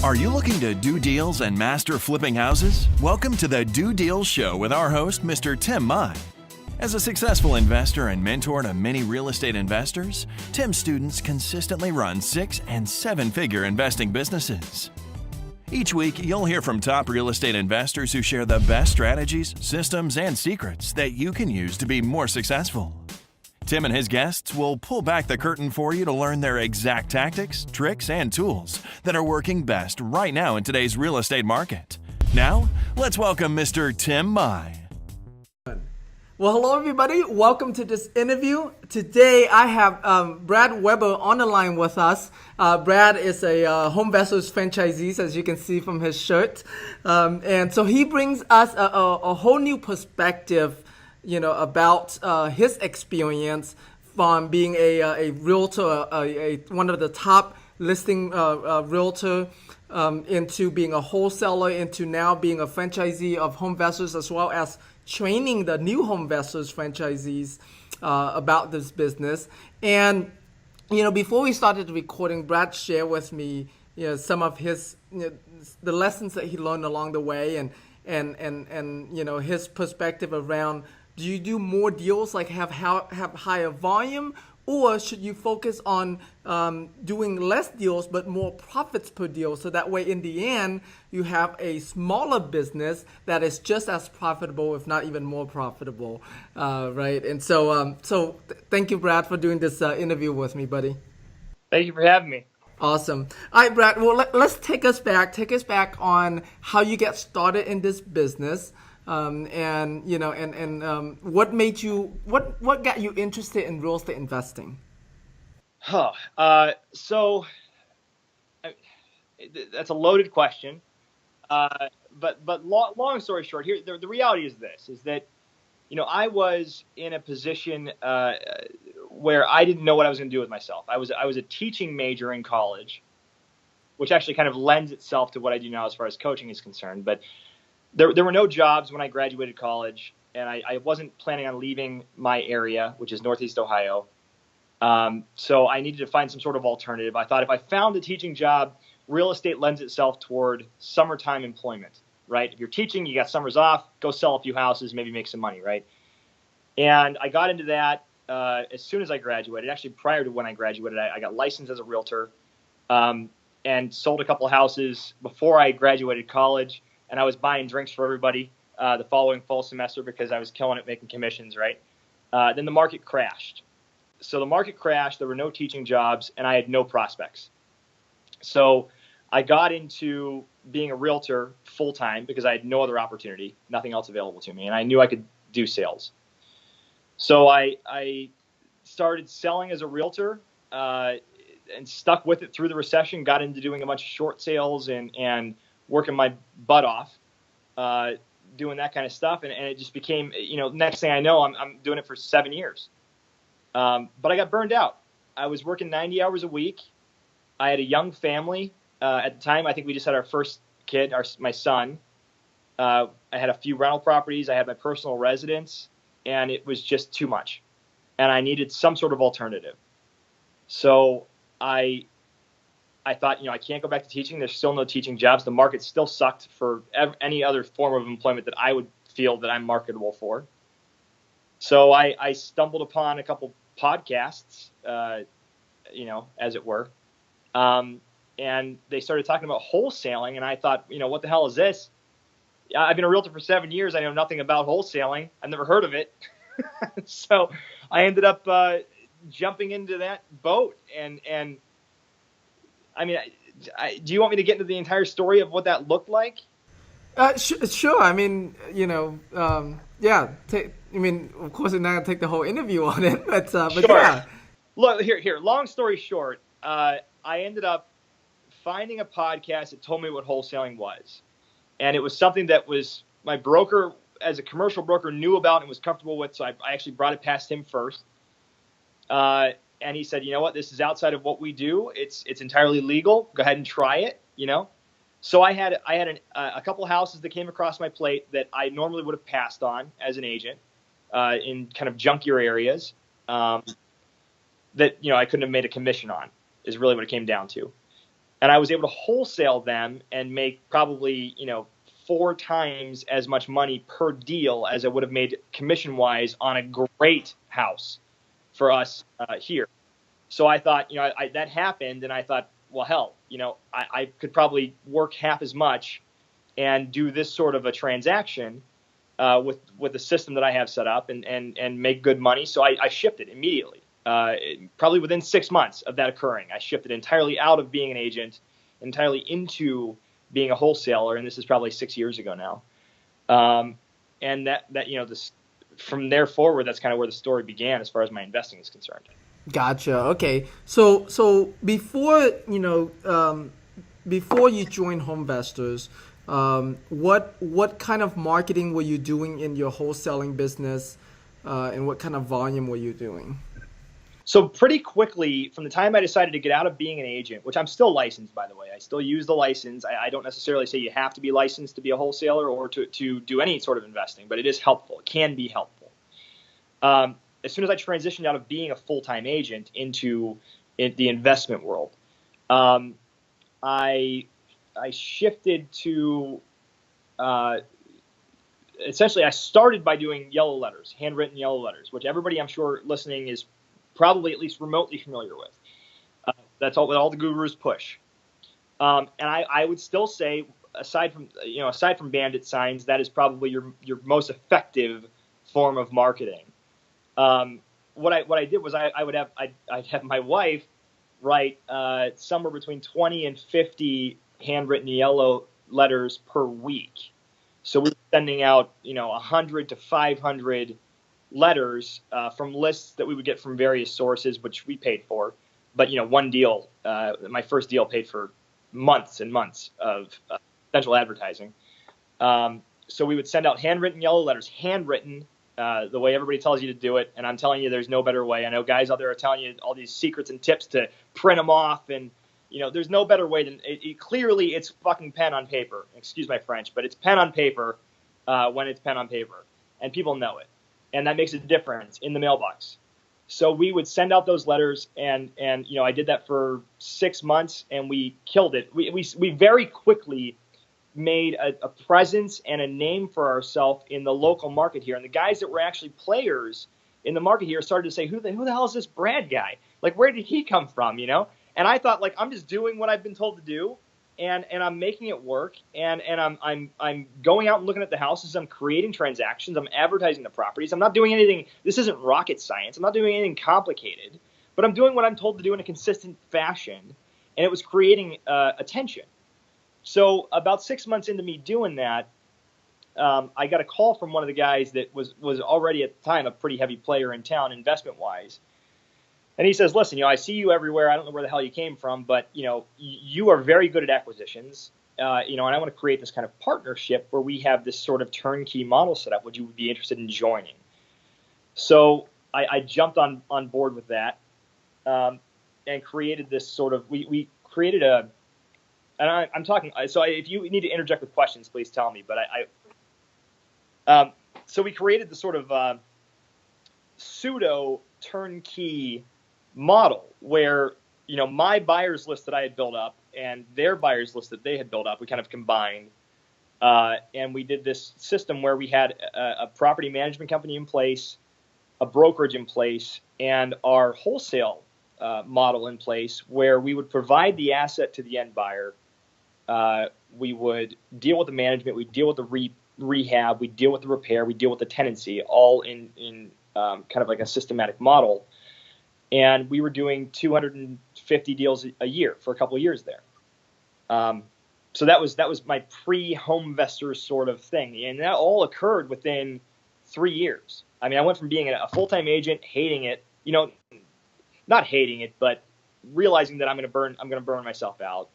Are you looking to do deals and master flipping houses? Welcome to the Do Deals Show with our host, Mr. Tim Mai. As a successful investor and mentor to many real estate investors, Tim's students consistently run 6- and 7-figure investing businesses. Each week, you'll hear from top real estate investors who share the best strategies, systems, and secrets that you can use to be more successful. Tim and his guests will pull back the curtain for you to learn their exact tactics, tricks, and tools that are working best right now in today's real estate market. Now, let's welcome Mr. Tim Mai. Well, hello everybody. Welcome to this interview. Today I have Brad Weber on the line with us. Brad is a Home Vessels franchisee, as you can see from his shirt. And so he brings us a whole new perspective, about his experience from being a realtor, one of the top listing realtor, into being a wholesaler, into now being a franchisee of Home Vessels, as well as training the new Home Vessels franchisees about this business. And before we started the recording, Brad shared with me some of his the lessons that he learned along the way, and his perspective around, do you do more deals, like have higher volume, or should you focus on doing less deals but more profits per deal, so that way in the end you have a smaller business that is just as profitable, if not even more profitable, right? And so thank you, Brad, for doing this interview with me, buddy. Thank you for having me. Awesome. All right, Brad. Well, let's take us back on how you get started in this business. And what made you, what got you interested in real estate investing? So that's a loaded question. But long story short, here the reality is this: is that I was in a position where I didn't know what I was going to do with myself. I was a teaching major in college, which actually kind of lends itself to what I do now as far as coaching is concerned. But there were no jobs when I graduated college, and I wasn't planning on leaving my area, which is Northeast Ohio. So I needed to find some sort of alternative. I thought if I found a teaching job, real estate lends itself toward summertime employment, right? If you're teaching, you got summers off, go sell a few houses, maybe make some money, right? And I got into that as soon as I graduated. Actually, prior to when I graduated, I got licensed as a realtor and sold a couple of houses before I graduated college. And I was buying drinks for everybody the following fall semester because I was killing it making commissions, right? Then the market crashed. So the market crashed. There were no teaching jobs, and I had no prospects. So I got into being a realtor full-time because I had no other opportunity, nothing else available to me, and I knew I could do sales. So I started selling as a realtor and stuck with it through the recession, got into doing a bunch of short sales and working my butt off, doing that kind of stuff. And it just became, next thing I know, I'm doing it for 7 years. But I got burned out. I was working 90 hours a week. I had a young family at the time. I think we just had our first kid, my son. I had a few rental properties. I had my personal residence, and it was just too much. And I needed some sort of alternative. So I thought, I can't go back to teaching. There's still no teaching jobs. The market still sucked for any other form of employment that I would feel that I'm marketable for. So I stumbled upon a couple podcasts, as it were. And they started talking about wholesaling. And I thought, what the hell is this? I've been a realtor for 7 years. I know nothing about wholesaling. I've never heard of it. So I ended up jumping into that boat. And I mean, do you want me to get into the entire story of what that looked like? Sure. I mean, yeah. Of course, we're not going to take the whole interview on it, but sure. Yeah. Look, here. Long story short, I ended up finding a podcast that told me what wholesaling was. And it was something that was my broker, as a commercial broker, knew about and was comfortable with. So I actually brought it past him first. And he said, you know what, this is outside of what we do. It's entirely legal. Go ahead and try it, So I had a couple houses that came across my plate that I normally would have passed on as an agent in kind of junkier areas that, I couldn't have made a commission on, is really what it came down to. and I was able to wholesale them and make probably 4 times as much money per deal as I would have made commission wise on a great house for us here. So I thought, that happened, and I thought, well, hell, I could probably work half as much and do this sort of a transaction with the system that I have set up and make good money. So I shifted immediately. Probably within 6 months of that occurring, I shifted entirely out of being an agent, entirely into being a wholesaler, and this is probably 6 years ago now. And that this from there forward, that's kind of where the story began as far as my investing is concerned. Gotcha. Okay. So before before you joined Homevestors, what kind of marketing were you doing in your wholesaling business, and what kind of volume were you doing? So pretty quickly, from the time I decided to get out of being an agent, which I'm still licensed, by the way, I still use the license. I don't necessarily say you have to be licensed to be a wholesaler or to do any sort of investing, but it is helpful. It can be helpful. As soon as I transitioned out of being a full-time agent into the investment world, I shifted to essentially I started by doing yellow letters, handwritten yellow letters, which everybody I'm sure listening is probably at least remotely familiar with. That's all the gurus push. And I would still say, aside from bandit signs, that is probably your most effective form of marketing. What I did was I'd have my wife write somewhere between 20 and 50 handwritten yellow letters per week. So we were sending out 100 to 500 letters from lists that we would get from various sources, which we paid for. But one deal, my first deal, paid for months and months of potential advertising. So we would send out handwritten yellow letters, handwritten, the way everybody tells you to do it. And I'm telling you, there's no better way. I know guys out there are telling you all these secrets and tips to print them off, and there's no better way than clearly it's fucking pen on paper. Excuse my French, but it's pen on paper when it's pen on paper, and people know it. And that makes a difference in the mailbox. So we would send out those letters, and I did that for 6 months, and we killed it. We very quickly made a presence and a name for ourselves in the local market here. And the guys that were actually players in the market here started to say, who the hell is this Brad guy? Like, where did he come from, And I thought, like, I'm just doing what I've been told to do. And I'm making it work, and I'm going out and looking at the houses. I'm creating transactions. I'm advertising the properties. I'm not doing anything. This isn't rocket science. I'm not doing anything complicated, but I'm doing what I'm told to do in a consistent fashion, and it was creating attention. So about 6 months into me doing that, I got a call from one of the guys that was already at the time a pretty heavy player in town, investment wise. And he says, listen, I see you everywhere. I don't know where the hell you came from, but, you are very good at acquisitions, and I want to create this kind of partnership where we have this sort of turnkey model set up. Would you be interested in joining? So I jumped on board with that and created this sort of, we created I'm talking, so if you need to interject with questions, please tell me. But so we created the sort of pseudo turnkey model where my buyers list that I had built up and their buyers list that they had built up, we kind of combined, and we did this system where we had a property management company in place, a brokerage in place, and our wholesale model in place where we would provide the asset to the end buyer. We would deal with the management, we deal with the rehab, we deal with the repair, we deal with the tenancy, all in kind of like a systematic model. And we were doing 250 deals a year for a couple of years there. So that was my pre-Homevestors sort of thing. And that all occurred within 3 years. I mean, I went from being a full-time agent, hating it, not hating it, but realizing that I'm going to burn myself out,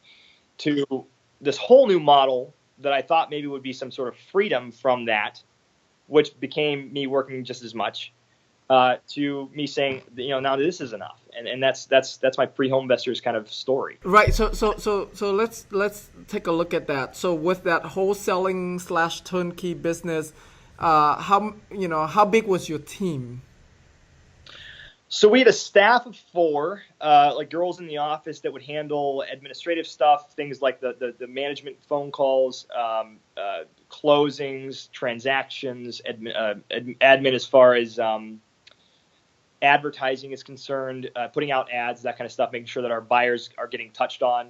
to this whole new model that I thought maybe would be some sort of freedom from that, which became me working just as much. To me saying, now this is enough, and that's my pre-Homevestors kind of story. Right. So let's take a look at that. So with that wholesaling / turnkey business, how big was your team? So we had a staff of 4, like girls in the office that would handle administrative stuff, things like the management phone calls, closings, transactions, admin as far as advertising is concerned, putting out ads, that kind of stuff, making sure that our buyers are getting touched on.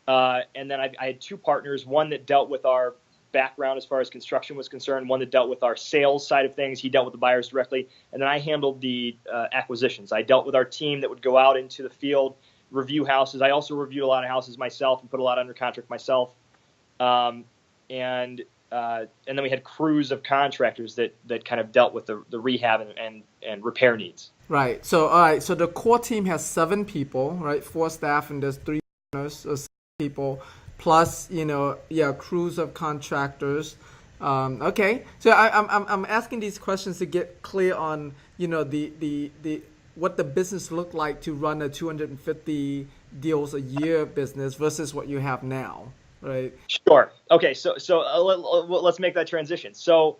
And then I had 2 partners, one that dealt with our background as far as construction was concerned, one that dealt with our sales side of things. He dealt with the buyers directly. And then I handled the acquisitions. I dealt with our team that would go out into the field, review houses. I also reviewed a lot of houses myself and put a lot under contract myself. And then we had crews of contractors that kind of dealt with the rehab and repair needs. Right. So, all right. So the core team has 7 people, right? 4 staff, and there's 3 owners, so 7 people, plus, crews of contractors. Okay. So I'm asking these questions to get clear on, the what the business looked like to run a 250 deals a year business versus what you have now, right? Sure. Okay. So let's make that transition. So,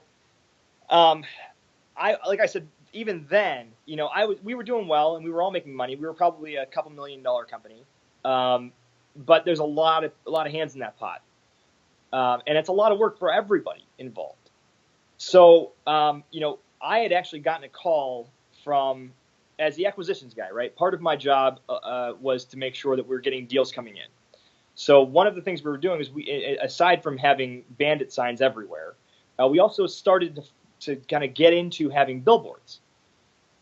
like I said, even then, we were doing well and we were all making money. We were probably a couple $1 million company. But there's a lot of hands in that pot. And it's a lot of work for everybody involved. So, I had actually gotten a call as the acquisitions guy, right? Part of my job was to make sure that we were getting deals coming in. So one of the things we were doing is aside from having bandit signs everywhere, we also started to kind of get into having billboards.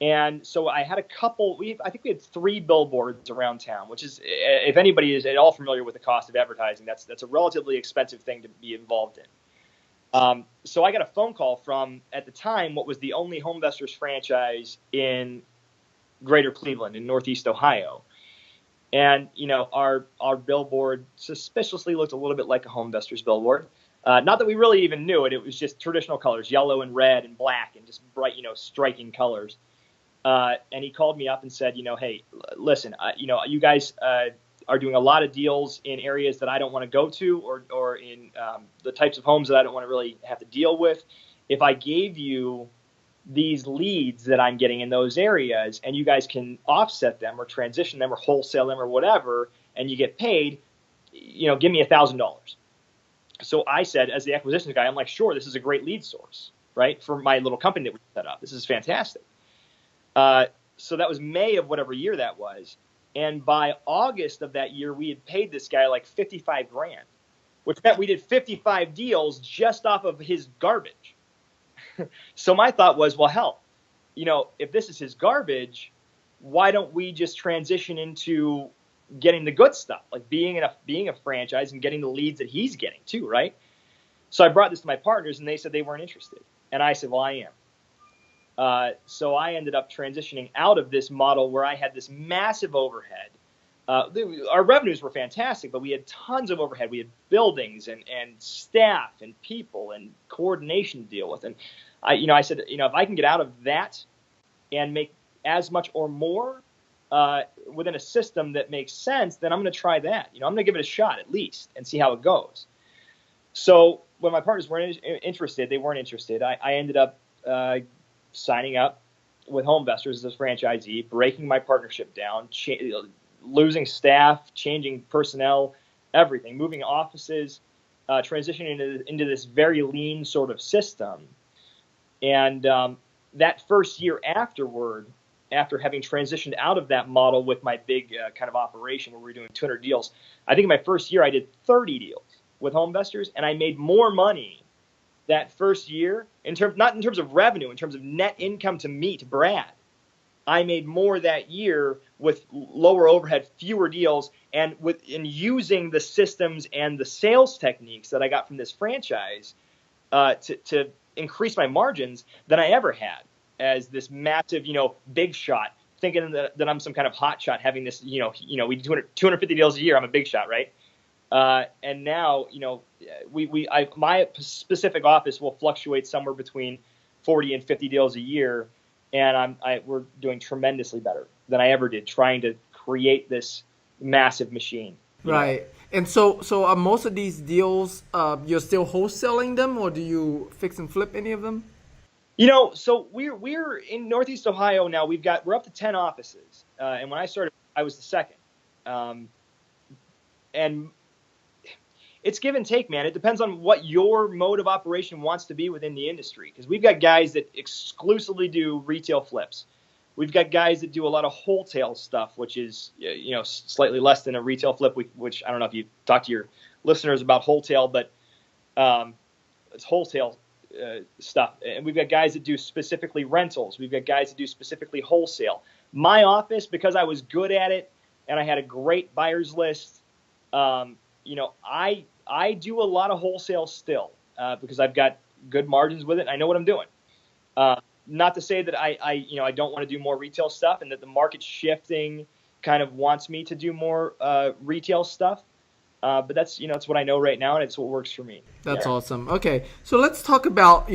And so I had a couple, I think we had 3 billboards around town, which is, if anybody is at all familiar with the cost of advertising, that's a relatively expensive thing to be involved in. So I got a phone call from, at the time, what was the only HomeVestors franchise in Greater Cleveland in Northeast Ohio. And, our billboard suspiciously looked a little bit like a HomeVestors billboard. Not that we really even knew it. It was just traditional colors, yellow and red and black and just bright, striking colors. And he called me up and said, hey, listen, you guys are doing a lot of deals in areas that I don't want to go to or in the types of homes that I don't want to really have to deal with. If I gave you these leads that I'm getting in those areas and you guys can offset them or transition them or wholesale them or whatever, and you get paid, give me $1,000. So I said, as the acquisitions guy, I'm like, sure, this is a great lead source, right? For my little company that we set up. This is fantastic. So that was May of whatever year that was. And by August of that year, we had paid this guy like $55,000, which meant we did 55 deals just off of his garbage. So my thought was, well, hell, if this is his garbage, why don't we just transition into getting the good stuff, like being a franchise and getting the leads that he's getting too, right? So I brought this to my partners and they said they weren't interested. And I said, well, I am. So I ended up transitioning out of this model where I had this massive overhead. Our revenues were fantastic, but we had tons of overhead. We had buildings and staff and people and coordination to deal with. And I said, if I can get out of that and make as much or more within a system that makes sense, then I'm going to try that. I'm going to give it a shot at least and see how it goes. So when my partners weren't interested, they weren't interested. I ended up signing up with HomeVestors as a franchisee, breaking my partnership down, losing staff, changing personnel, everything, moving offices, transitioning into this very lean sort of system. And that first year afterward, after having transitioned out of that model with my big kind of operation where we were doing 200 deals, I think in my first year I did 30 deals with HomeVestors, and I made more money that first year, not in terms of revenue, in terms of net income to me, to Brad. I made more that year with lower overhead, fewer deals, and in using the systems and the sales techniques that I got from this franchise to increase my margins than I ever had as this massive, big shot, thinking that I'm some kind of hot shot, having this, we do 250 deals a year. I'm a big shot, right? And now, my specific office will fluctuate somewhere between 40 and 50 deals a year. And we're doing tremendously better than I ever did trying to create this massive machine. Right. And so are most of these deals, you're still wholesaling them, or do you fix and flip any of them? So we're in Northeast Ohio now. We're up to 10 offices, and when I started, I was the second. And it's give and take, man. It depends on what your mode of operation wants to be within the industry. Because we've got guys that exclusively do retail flips. We've got guys that do a lot of wholesale stuff, which is slightly less than a retail flip. Which I don't know if you talk to your listeners about wholesale, but it's wholesale stuff. And we've got guys that do specifically rentals. We've got guys that do specifically wholesale. My office, because I was good at it and I had a great buyer's list, I do a lot of wholesale still because I've got good margins with it. And I know what I'm doing. Not to say that I don't want to do more retail stuff and that the market shifting kind of wants me to do more retail stuff. But that's, it's what I know right now, and it's what works for me. That's awesome. Okay, so let's talk about,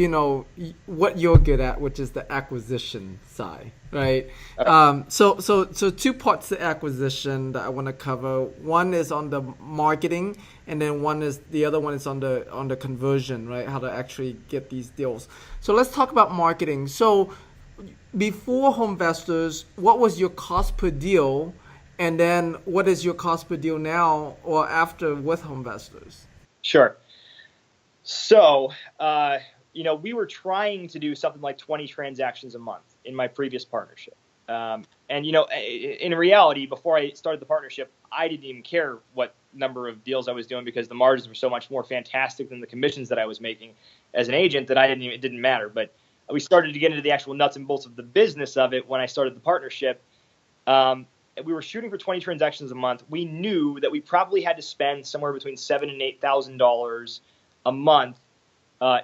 what you're good at, which is the acquisition side, right? Okay. So two parts to acquisition that I want to cover. One is on the marketing, and then the other one is on the conversion, right? How to actually get these deals. So let's talk about marketing. So before Homevestors, what was your cost per deal? And then what is your cost per deal now or after with Homevestors? Sure. So, we were trying to do something like 20 transactions a month in my previous partnership. In reality, before I started the partnership, I didn't even care what number of deals I was doing because the margins were so much more fantastic than the commissions that I was making as an agent that it didn't matter. But we started to get into the actual nuts and bolts of the business of it when I started the partnership. We were shooting for 20 transactions a month. We knew that we probably had to spend somewhere between $7,000 and $8,000 a month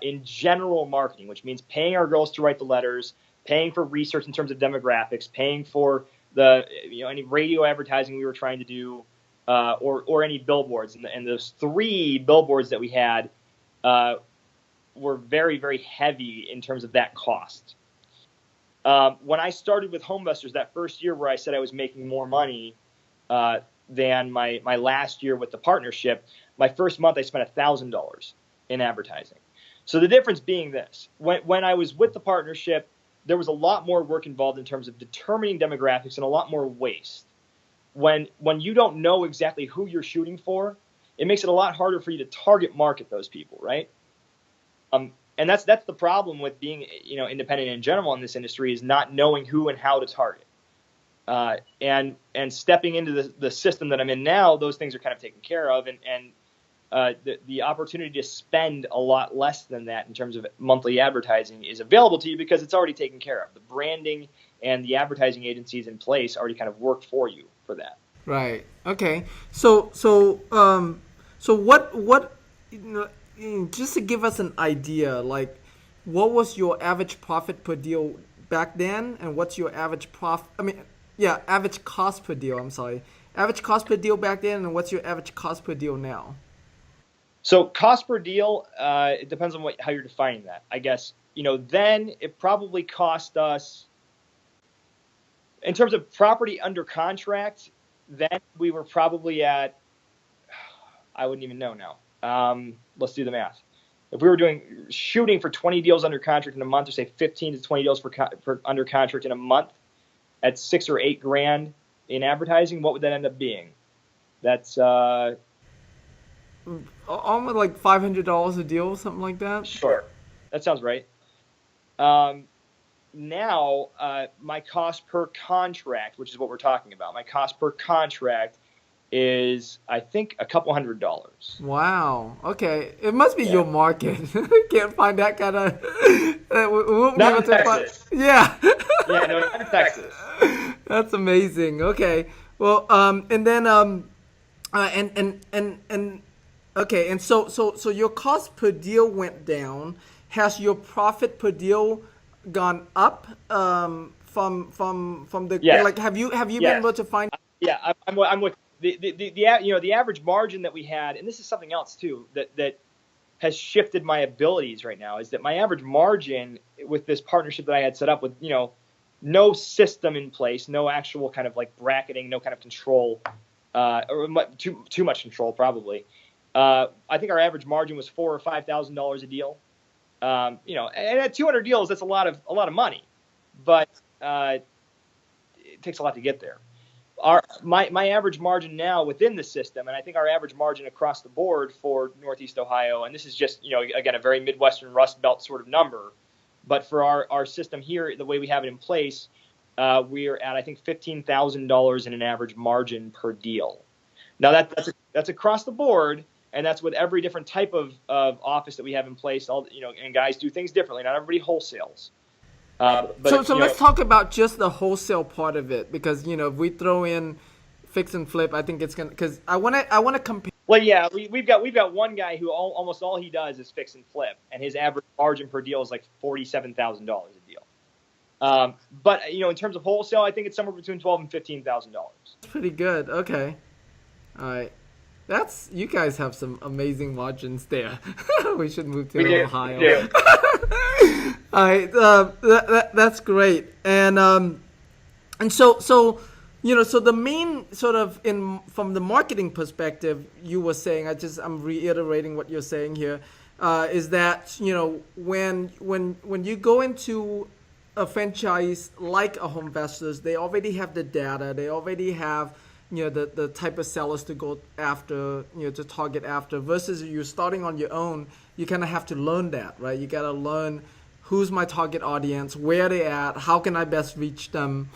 in general marketing, which means paying our girls to write the letters, paying for research in terms of demographics, paying for the any radio advertising we were trying to do, or any billboards. And those 3 billboards that we had were very, very heavy in terms of that cost. When I started with Homevestors that first year where I said I was making more money than my last year with the partnership, my first month I spent $1,000 in advertising. So the difference being this, when I was with the partnership, there was a lot more work involved in terms of determining demographics and a lot more waste. When you don't know exactly who you're shooting for, it makes it a lot harder for you to target market those people, right? And that's the problem with being independent in general in this industry is not knowing who and how to target. And stepping into the system that I'm in now, those things are kind of taken care of, and the opportunity to spend a lot less than that in terms of monthly advertising is available to you because it's already taken care of. The branding and the advertising agencies in place already kind of work for you for that. Right. Okay. So what just to give us an idea, like what was your average profit per deal back then, and what's your average average cost per deal? I'm sorry, average cost per deal back then, and what's your average cost per deal now? So cost per deal, it depends on how you're defining that. I guess then it probably cost us in terms of property under contract. Then we were probably at, I wouldn't even know now. Let's do the math. If we were shooting for 20 deals under contract in a month, or say 15 to 20 deals for under contract in a month at $6 or $8 grand in advertising, what would that end up being? That's almost like $500 a deal, something like that. Sure, that sounds right. Now, my cost per contract, which is what we're talking about, my cost per contract is, I think, a couple $100. Wow. Okay. It must be your market. Can't find that kind of... Not in Texas. Yeah. Yeah, no, not in Texas. That's amazing. Okay. Well, and then, okay. And so your cost per deal went down. Has your profit per deal gone up from the... Yes. Like, have you Yes. been able to find... Yeah, I'm with... The average margin that we had, and this is something else too that has shifted my abilities right now, is that my average margin with this partnership that I had set up with no system in place, no actual kind of like bracketing, no kind of control, or too much control probably. I think our average margin was $4,000 or $5,000 a deal. And at 200 deals, that's a lot of money, but it takes a lot to get there. My average margin now within the system, and I think our average margin across the board for Northeast Ohio, and this is just, again, a very Midwestern Rust Belt sort of number, but for our system here, the way we have it in place, we're at, I think, $15,000 in an average margin per deal. Now that's across the board, and that's with every different type of office that we have in place. And guys do things differently. Not everybody wholesales. So let's talk about just the wholesale part of it, because if we throw in fix and flip, I think it's gonna, because I want to compare. Well, yeah, we've got one guy who almost all he does is fix and flip, and his average margin per deal is like $47,000 a deal. But in terms of wholesale, I think it's somewhere between $12,000 and $15,000. That's pretty good. Okay, all right. You guys have some amazing margins there. We should move to Ohio. Yeah. All right, that's great. And so the main sort of from the marketing perspective, you were saying, I'm reiterating what you're saying here, is that when you go into a franchise like a Homevestors, they already have the data, they already have the type of sellers to go after, to target after, versus you're starting on your own. You kind of have to learn that, right? You got to learn who's my target audience, where they at, how can I best reach them,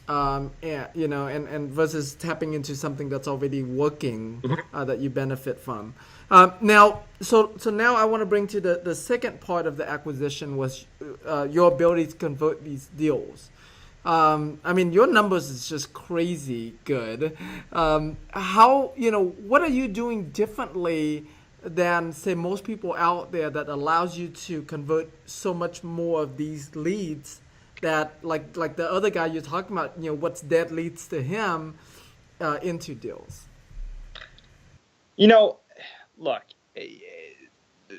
and versus tapping into something that's already working, that you benefit from. Now I want to bring to the second part of the acquisition was your ability to convert these deals. Your numbers is just crazy good. What are you doing differently than, say, most people out there that allows you to convert so much more of these leads that, like the other guy you're talking about, what's dead leads to him into deals? Look,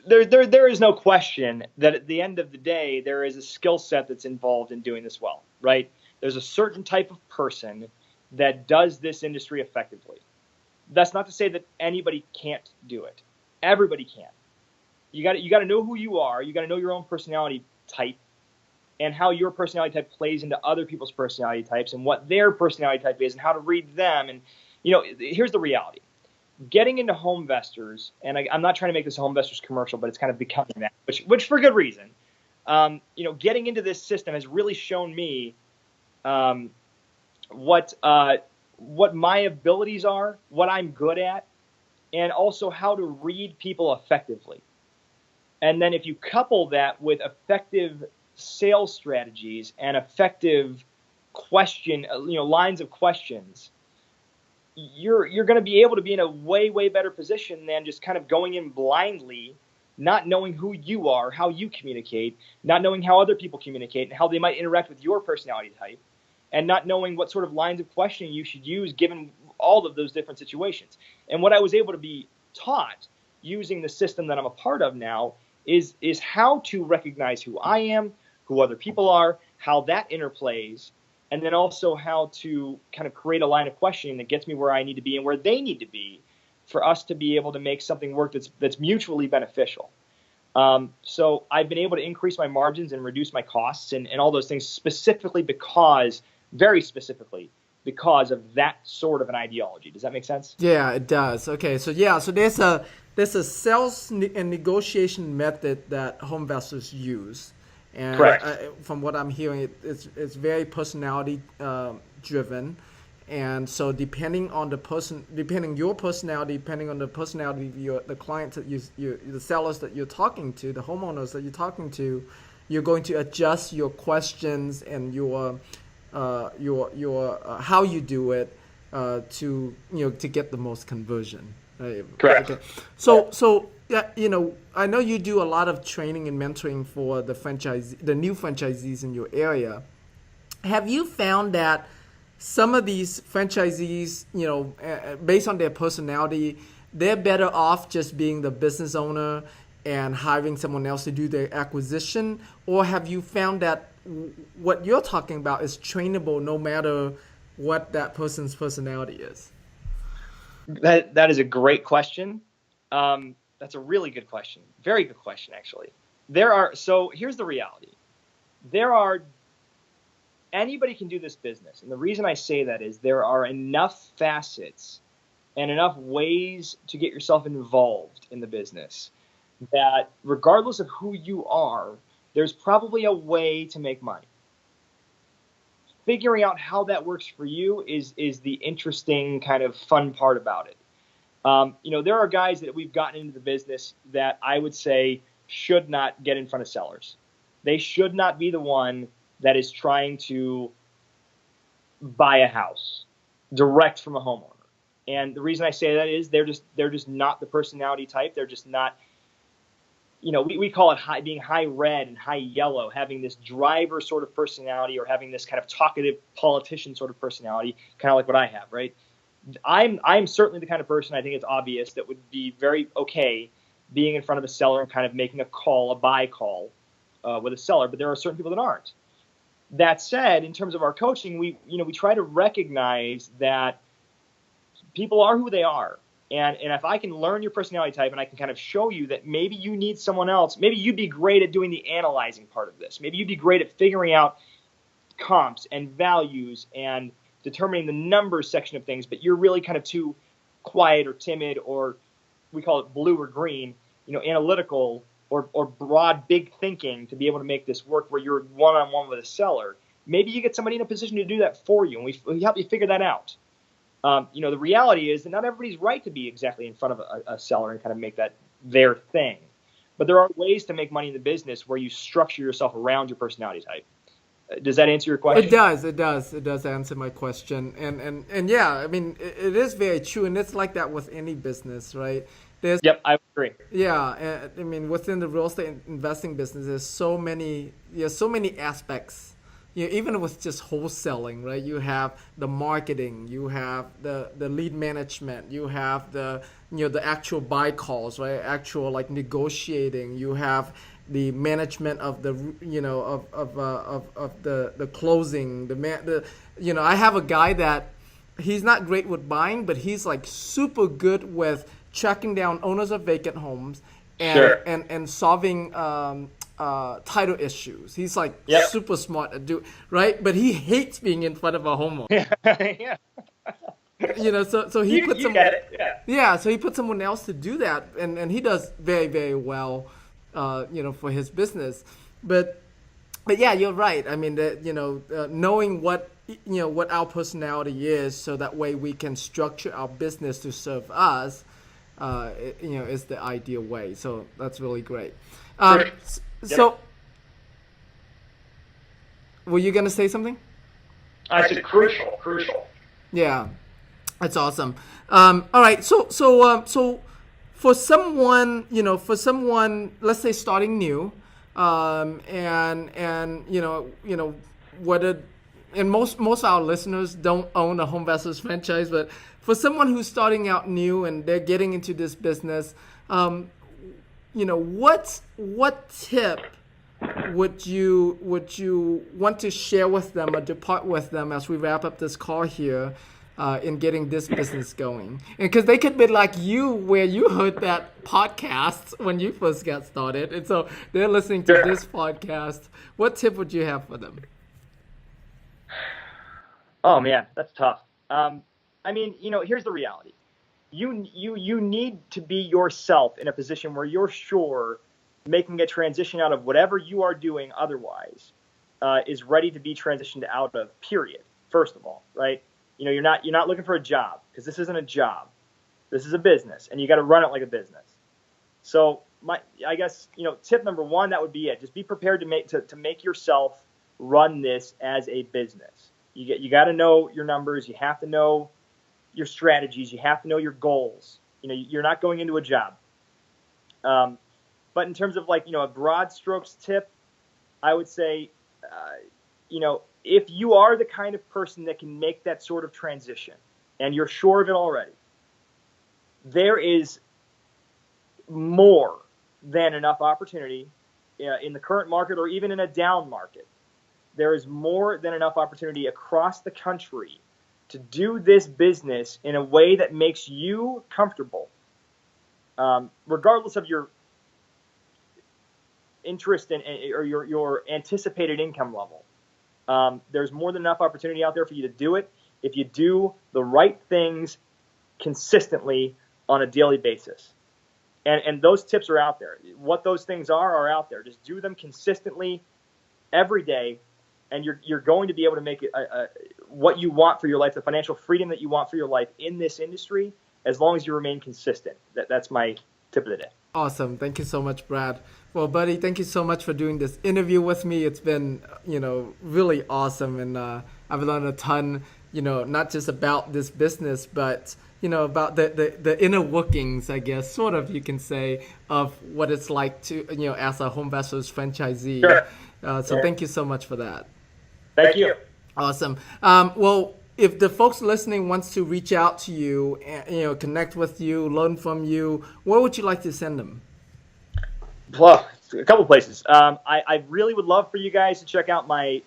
there is no question that at the end of the day, there is a skill set that's involved in doing this well, right? There's a certain type of person that does this industry effectively. That's not to say that anybody can't do it. Everybody can. You got to know who you are. You got to know your own personality type and how your personality type plays into other people's personality types and what their personality type is and how to read them. And here's the reality. Getting into Homevestors, and I'm not trying to make this a Homevestors commercial, but it's kind of becoming that, which for good reason. Getting into this system has really shown me what my abilities are, what I'm good at, and also how to read people effectively. And then if you couple that with effective sales strategies and effective lines of questions, you're going to be able to be in a way, way better position than just kind of going in blindly, not knowing who you are, how you communicate, not knowing how other people communicate and how they might interact with your personality type, and not knowing what sort of lines of questioning you should use given all of those different situations. And what I was able to be taught using the system that I'm a part of now is how to recognize who I am, who other people are, how that interplays, and then also how to kind of create a line of questioning that gets me where I need to be and where they need to be for us to be able to make something work that's mutually beneficial. So I've been able to increase my margins and reduce my costs and all those things very specifically because of that sort of an ideology. Does that make sense? Yeah, it does. Okay, so there's a sales and negotiation method that Homevestors use. And correct. From what I'm hearing, it's very personality driven, and so depending on your personality, depending on the personality of the clients that the sellers that you're talking to, the homeowners that you're talking to, you're going to adjust your questions and your how you do it to get the most conversion. Correct. Okay. So yeah, I know you do a lot of training and mentoring for the new franchisees in your area. Have you found that some of these franchisees, based on their personality, they're better off just being the business owner and hiring someone else to do their acquisition? Or have you found that what you're talking about is trainable no matter what that person's personality is? That is a great question. That's a really good question. Very good question, actually. So here's the reality. Anybody can do this business. And the reason I say that is there are enough facets and enough ways to get yourself involved in the business that regardless of who you are, there's probably a way to make money. Figuring out how that works for you is the interesting kind of fun part about it. There are guys that we've gotten into the business that I would say should not get in front of sellers. They should not be the one that is trying to buy a house direct from a homeowner. And the reason I say that is they're just not the personality type. They're just not, we call it being high red and high yellow, having this driver sort of personality or having this kind of talkative politician sort of personality, kind of like what I have, right? I'm certainly the kind of person, I think it's obvious, that would be very okay being in front of a seller and kind of making a buy call with a seller, but there are certain people that aren't. That said, in terms of our coaching, we try to recognize that people are who they are. And if I can learn your personality type and I can kind of show you that maybe you need someone else, maybe you'd be great at doing the analyzing part of this. Maybe you'd be great at figuring out comps and values and determining the numbers section of things, but you're really kind of too quiet or timid, or we call it blue or green, analytical or broad, big thinking to be able to make this work where you're one-on-one with a seller. Maybe you get somebody in a position to do that for you, and we help you figure that out. The reality is that not everybody's right to be exactly in front of a seller and kind of make that their thing. But there are ways to make money in the business where you structure yourself around your personality type. Does that answer your question? It does answer my question. And yeah, I mean, it is very true. And it's like that with any business, right? Yep, I agree. Yeah, I mean, within the real estate investing business, there's so many aspects. Even with just wholesaling, right? You have the marketing, you have the lead management, you have the actual buy calls, right? Actual like negotiating. You have the management of the the closing. I have a guy that he's not great with buying, but he's like super good with tracking down owners of vacant homes and Sure. and solving title issues. He's like Yep. super smart at right? But he hates being in front of a homeowner. Yeah. So he put you get it. Yeah. so he put someone else to do that, and he does very, very well, for his business. But yeah, you're right. I mean, knowing what our personality is, so that way we can structure our business to serve us, is the ideal way. So that's really great. Great. So, were you gonna say something? I said crucial. Yeah, that's awesome. All right, so for someone, let's say starting new, whether, and most of our listeners don't own a Home Vessels franchise, but for someone who's starting out new and they're getting into this business, what tip would you want to share with them or depart with them as we wrap up this call here, in getting this business going? And because they could be like you, where you heard that podcast when you first got started, and so they're listening to this podcast. What tip would you have for them? Oh man, that's tough. Here's the reality. You need to be yourself in a position where you're sure making a transition out of whatever you are doing otherwise is ready to be transitioned out of, period. First of all, right? You're not looking for a job, because this isn't a job. This is a business, and you got to run it like a business. So I guess tip number one, that would be it. Just be prepared to make yourself run this as a business. You got to know your numbers. You have to know your strategies. You have to know your goals. You're not going into a job. But in terms of a broad strokes tip, I would say, if you are the kind of person that can make that sort of transition and you're sure of it already, there is more than enough opportunity in the current market, or even in a down market. There is more than enough opportunity across the country to do this business in a way that makes you comfortable, regardless of your interest or your anticipated income level. There's more than enough opportunity out there for you to do it if you do the right things consistently on a daily basis. And those tips are out there. What those things are out there. Just do them consistently every day, and you're going to be able to make what you want for your life, the financial freedom that you want for your life in this industry, as long as you remain consistent. That's my tip of the day. Awesome. Thank you so much, Brad. Well, buddy, thank you so much for doing this interview with me. It's been, really awesome, and I've learned a ton, not just about this business, but about the inner workings, I guess, sort of, you can say, of what it's like to, as a Home Vessels franchisee. Sure. So thank you so much for that. Thank you. Awesome. Well, if the folks listening wants to reach out to you, connect with you, learn from you, where would you like to send them? Well, a couple places. I really would love for you guys to check out my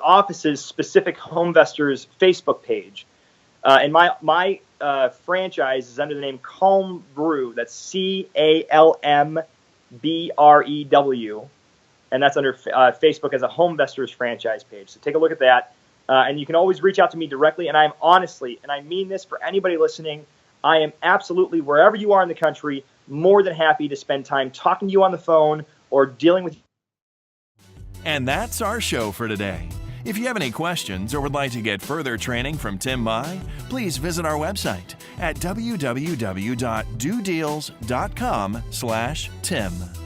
office's specific Homevestors Facebook page. And my franchise is under the name Calm Brew. That's CALMBREW. And that's under Facebook as a Homevestors franchise page. So take a look at that. And you can always reach out to me directly. And I'm honestly, and I mean this for anybody listening, I am absolutely, wherever you are in the country, more than happy to spend time talking to you on the phone or dealing with you. And that's our show for today. If you have any questions or would like to get further training from Tim Mai, please visit our website at www.dodeals.com/Tim.